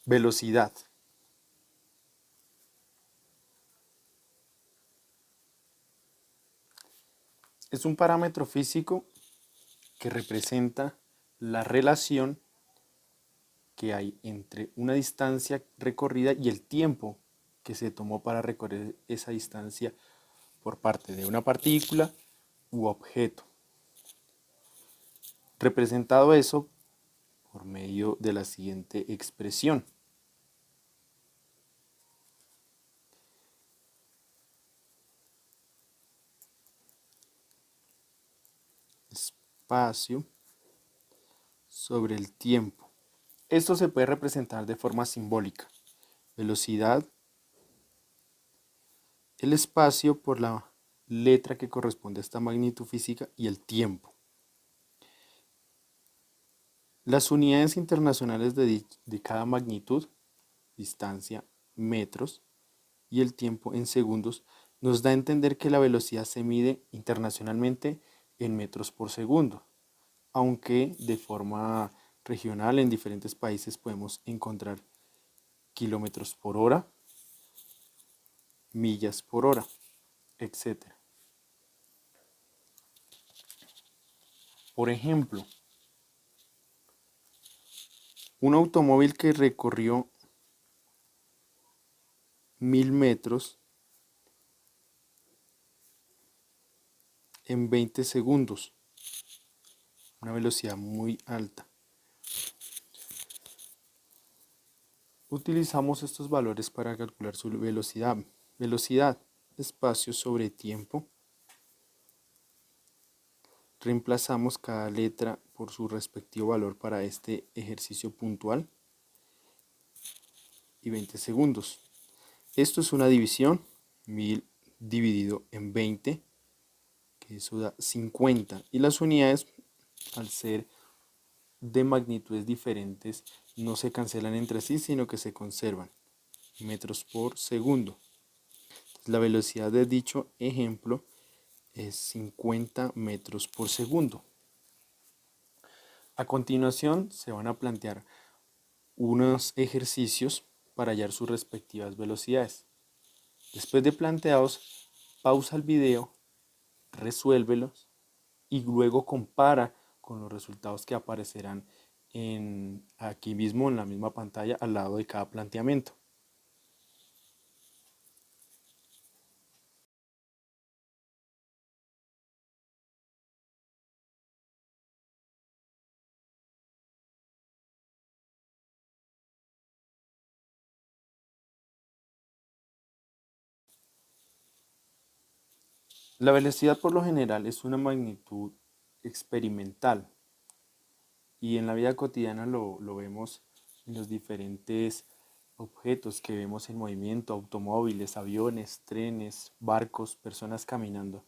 Velocidad. Es un parámetro físico que representa la relación que hay entre una distancia recorrida y el tiempo que se tomó para recorrer esa distancia por parte de una partícula u objeto. Representado eso por medio de la siguiente expresión. Espacio sobre el tiempo. Esto se puede representar de forma simbólica. Velocidad, el espacio por la letra que corresponde a esta magnitud física y el tiempo. Las unidades internacionales de cada magnitud, distancia, metros, y el tiempo en segundos, nos da a entender que la velocidad se mide internacionalmente en metros por segundo, aunque de forma regional en diferentes países podemos encontrar kilómetros por hora, millas por hora, etc. Por ejemplo, un automóvil que recorrió 1000 metros en 20 segundos, una velocidad muy alta. Utilizamos estos valores para calcular su velocidad. Velocidad, espacio sobre tiempo. Reemplazamos cada letra por su respectivo valor para este ejercicio puntual y 20 segundos. Esto es una división, 1000 dividido en 20, que eso da 50. Y las unidades, al ser de magnitudes diferentes, no se cancelan entre sí, sino que se conservan. Metros por segundo. La velocidad de dicho ejemplo es 50 metros por segundo. A continuación se van a plantear unos ejercicios para hallar sus respectivas velocidades. Después de planteados, pausa el video, resuélvelos y luego compara con los resultados que aparecerán aquí mismo en la misma pantalla al lado de cada planteamiento. La velocidad por lo general es una magnitud experimental y en la vida cotidiana lo vemos en los diferentes objetos que vemos en movimiento, automóviles, aviones, trenes, barcos, personas caminando.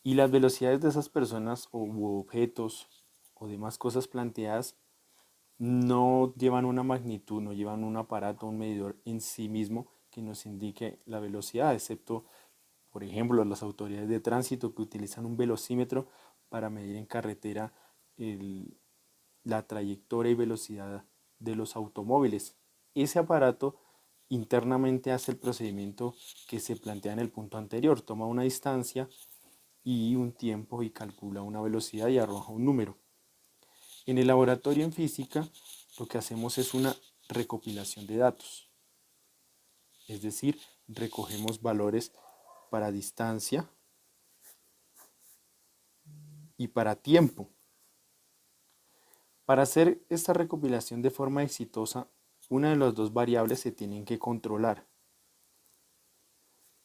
Y las velocidades de esas personas u objetos o demás cosas planteadas no llevan una magnitud, no llevan un aparato, un medidor en sí mismo que nos indique la velocidad, excepto, por ejemplo, las autoridades de tránsito que utilizan un velocímetro para medir en carretera la trayectoria y velocidad de los automóviles. Ese aparato internamente hace el procedimiento que se plantea en el punto anterior, toma una distancia y un tiempo y calcula una velocidad y arroja un número. En el laboratorio en física lo que hacemos es una recopilación de datos, es decir, recogemos valores para distancia y para tiempo. Para hacer esta recopilación de forma exitosa, una de las dos variables se tienen que controlar.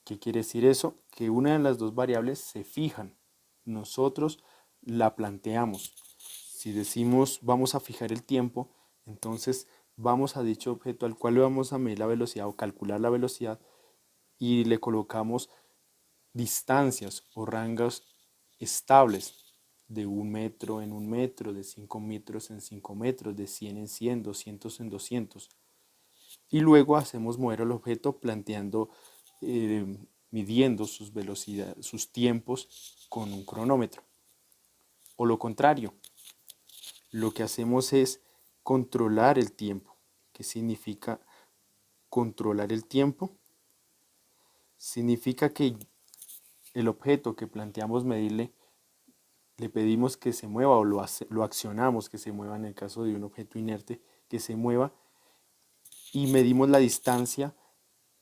¿Qué quiere decir eso? Que una de las dos variables se fijan. Nosotros la planteamos. Si decimos vamos a fijar el tiempo, entonces vamos a dicho objeto al cual le vamos a medir la velocidad o calcular la velocidad y le colocamos distancias o rangos estables de 1 metro en 1 metro, de 5 metros en 5 metros, de 100 en 100, 200 en 200. Y luego hacemos mover el objeto planteando, midiendo sus velocidades, sus tiempos con un cronómetro. O lo contrario, lo que hacemos es controlar el tiempo, ¿Qué significa controlar el tiempo? Significa que el objeto que planteamos medirle, le pedimos que se mueva o lo accionamos que se mueva en el caso de un objeto inerte, que se mueva, y medimos la distancia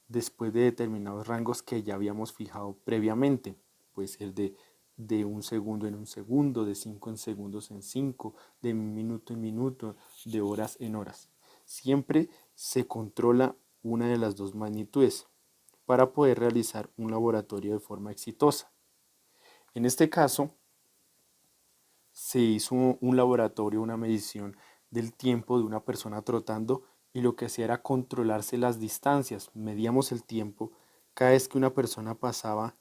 después de determinados rangos que ya habíamos fijado previamente. Puede ser de un segundo en un segundo, de 5 en segundos en 5, de minuto en minuto, de horas en horas. Siempre se controla una de las dos magnitudes para poder realizar un laboratorio de forma exitosa. En este caso, se hizo un laboratorio, una medición del tiempo de una persona trotando, y lo que hacía era controlarse las distancias. Medíamos el tiempo cada vez que una persona pasaba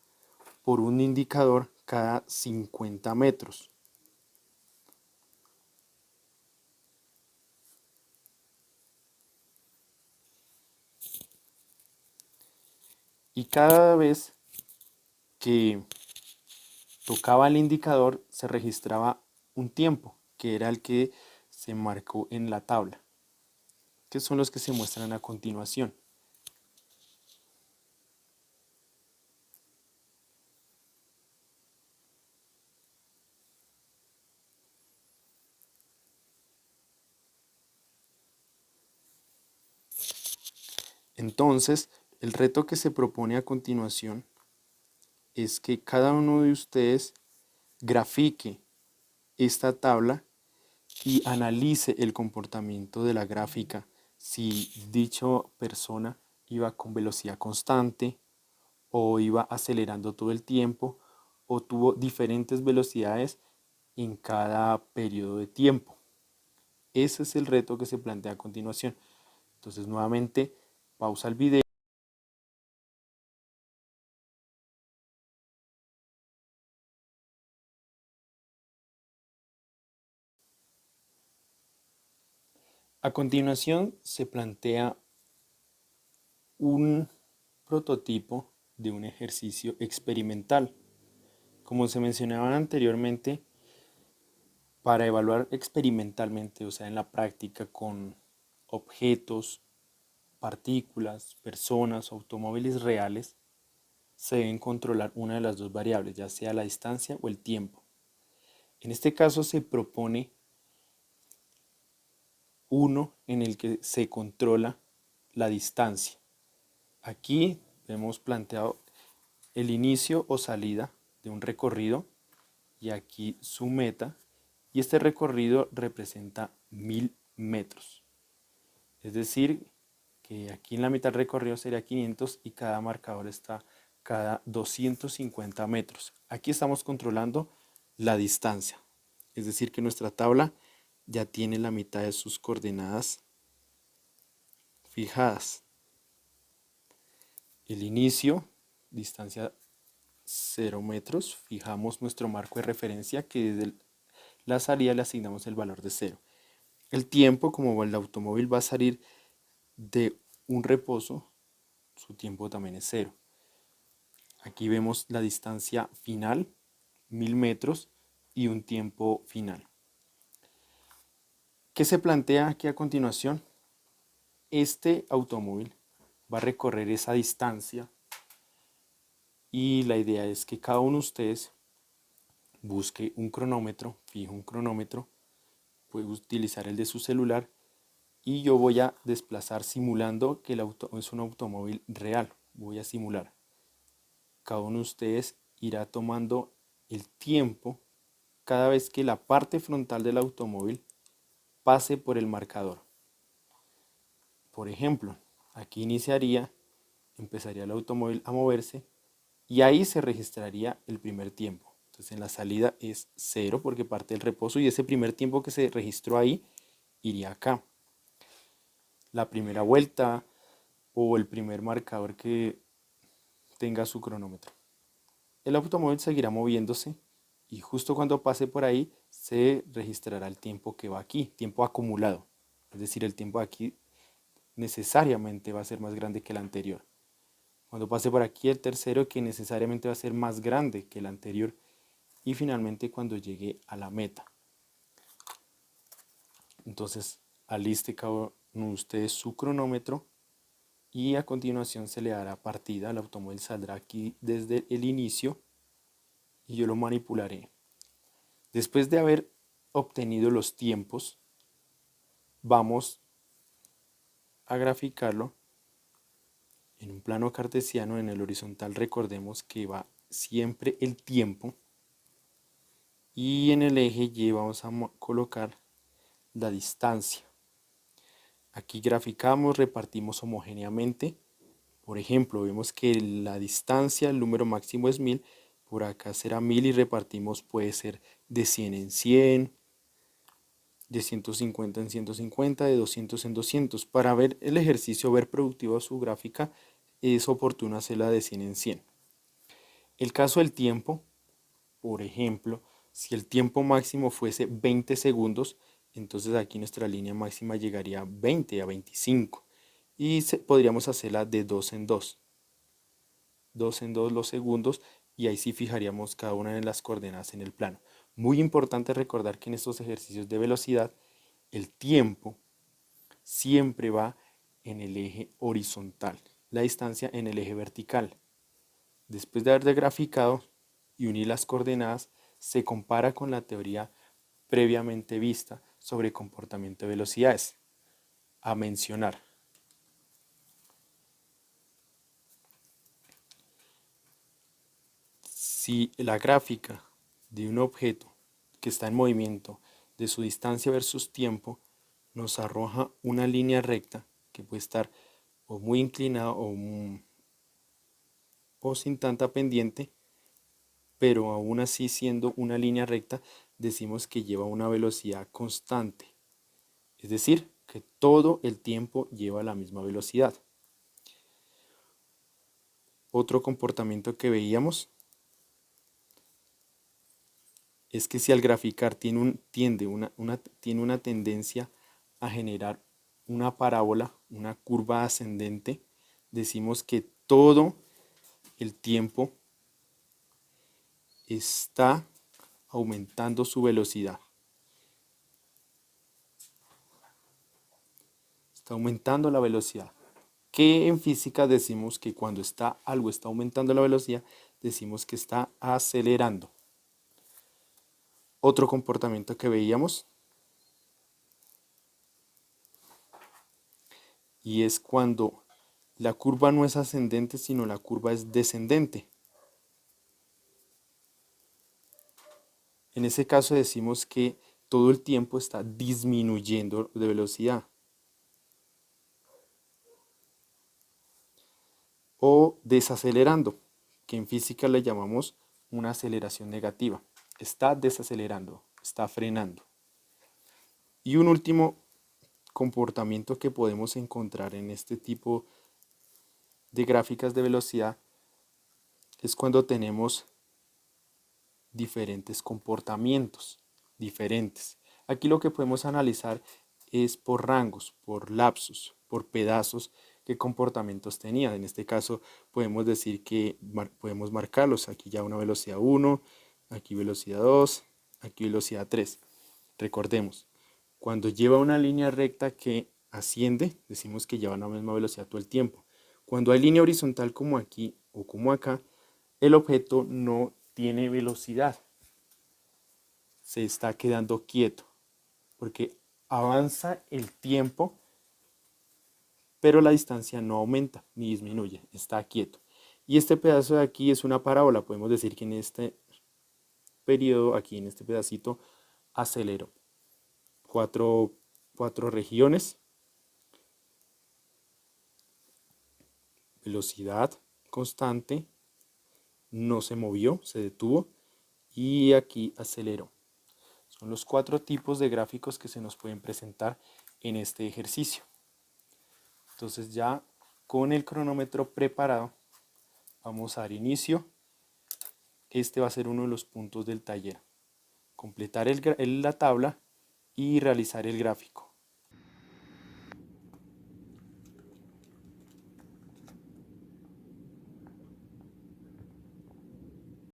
por un indicador cada 50 metros. Y cada vez que tocaba el indicador se registraba un tiempo, que era el que se marcó en la tabla, que son los que se muestran a continuación. Entonces, el reto que se propone a continuación es que cada uno de ustedes grafique esta tabla y analice el comportamiento de la gráfica, si dicha persona iba con velocidad constante o iba acelerando todo el tiempo o tuvo diferentes velocidades en cada periodo de tiempo. Ese es el reto que se plantea a continuación. Entonces, nuevamente, pausa el video. A continuación se plantea un prototipo de un ejercicio experimental. Como se mencionaba anteriormente, para evaluar experimentalmente, o sea, en la práctica con objetos, partículas, personas, automóviles reales, se deben controlar una de las dos variables, ya sea la distancia o el tiempo. En este caso se propone uno en el que se controla la distancia. Aquí hemos planteado el inicio o salida de un recorrido y aquí su meta, y este recorrido representa 1000 metros. Es decir, que aquí en la mitad del recorrido sería 500 y cada marcador está cada 250 metros. Aquí estamos controlando la distancia. Es decir, que nuestra tabla ya tiene la mitad de sus coordenadas fijadas. El inicio, distancia 0 metros, fijamos nuestro marco de referencia que desde la salida le asignamos el valor de 0. El tiempo, como el automóvil va a salir de un reposo, su tiempo también es 0. Aquí vemos la distancia final, 1000 metros, y un tiempo final. ¿Qué se plantea aquí a continuación? Este automóvil va a recorrer esa distancia y la idea es que cada uno de ustedes busque un cronómetro, fijo un cronómetro, puede utilizar el de su celular, y yo voy a desplazar simulando que el auto es un automóvil real. Voy a simular. Cada uno de ustedes irá tomando el tiempo cada vez que la parte frontal del automóvil pase por el marcador. Por ejemplo, aquí empezaría el automóvil a moverse y ahí se registraría el primer tiempo. Entonces en la salida es 0 porque parte del reposo, y ese primer tiempo que se registró ahí iría acá. La primera vuelta o el primer marcador que tenga su cronómetro. El automóvil seguirá moviéndose y justo cuando pase por ahí se registrará el tiempo que va aquí, tiempo acumulado. Es decir, el tiempo de aquí necesariamente va a ser más grande que el anterior. Cuando pase por aquí el tercero, que necesariamente va a ser más grande que el anterior. Y finalmente cuando llegue a la meta. Entonces aliste cada usted su cronómetro y a continuación se le dará partida. El automóvil saldrá aquí desde el inicio y yo lo manipularé. Después de haber obtenido los tiempos, vamos a graficarlo en un plano cartesiano. En el horizontal recordemos que va siempre el tiempo y en el eje Y vamos a colocar la distancia. Aquí graficamos, repartimos homogéneamente. Por ejemplo, vemos que la distancia, el número máximo es 1000, por acá será 1000 y repartimos, puede ser de 100 en 100, de 150 en 150, de 200 en 200. Para ver el ejercicio, ver productiva su gráfica, es oportuno hacerla de 100 en 100. El caso del tiempo, por ejemplo, si el tiempo máximo fuese 20 segundos, entonces aquí nuestra línea máxima llegaría a 20, a 25. Y podríamos hacerla de 2 en 2. 2 en 2 los segundos y ahí sí fijaríamos cada una de las coordenadas en el plano. Muy importante recordar que en estos ejercicios de velocidad el tiempo siempre va en el eje horizontal, la distancia en el eje vertical. Después de haber graficado y unir las coordenadas, se compara con la teoría previamente vista sobre comportamiento de velocidades. A mencionar: si la gráfica de un objeto que está en movimiento, de su distancia versus tiempo, nos arroja una línea recta que puede estar o muy inclinada o sin tanta pendiente, pero aún así siendo una línea recta, decimos que lleva una velocidad constante. Es decir, que todo el tiempo lleva la misma velocidad. Otro comportamiento que veíamos es que si al graficar tiene una tendencia a generar una parábola, una curva ascendente, decimos que todo el tiempo está aumentando su velocidad. Está aumentando la velocidad. Que en física decimos que cuando algo está aumentando la velocidad, decimos que está acelerando. Otro comportamiento que veíamos, y es cuando la curva no es ascendente, sino la curva es descendente. En ese caso decimos que todo el tiempo está disminuyendo de velocidad. O desacelerando, que en física le llamamos una aceleración negativa. Está desacelerando, está frenando. Y un último comportamiento que podemos encontrar en este tipo de gráficas de velocidad es cuando tenemos diferentes comportamientos diferentes. Aquí lo que podemos analizar es por rangos, por lapsos, por pedazos, qué comportamientos tenía. En este caso podemos decir que podemos marcarlos. Aquí ya una velocidad 1, aquí velocidad 2, aquí velocidad 3. Recordemos, cuando lleva una línea recta que asciende, decimos que lleva la misma velocidad todo el tiempo. Cuando hay línea horizontal como aquí o como acá, el objeto no tiene velocidad, se está quedando quieto, porque avanza el tiempo, pero la distancia no aumenta ni disminuye, está quieto. Y este pedazo de aquí es una parábola, podemos decir que en este periodo, aquí en este pedacito, aceleró. Cuatro regiones: velocidad constante, no se movió, se detuvo, y aquí aceleró. Son los 4 tipos de gráficos que se nos pueden presentar en este ejercicio. Entonces ya con el cronómetro preparado, vamos a dar inicio. Este va a ser uno de los puntos del taller. Completar la tabla y realizar el gráfico.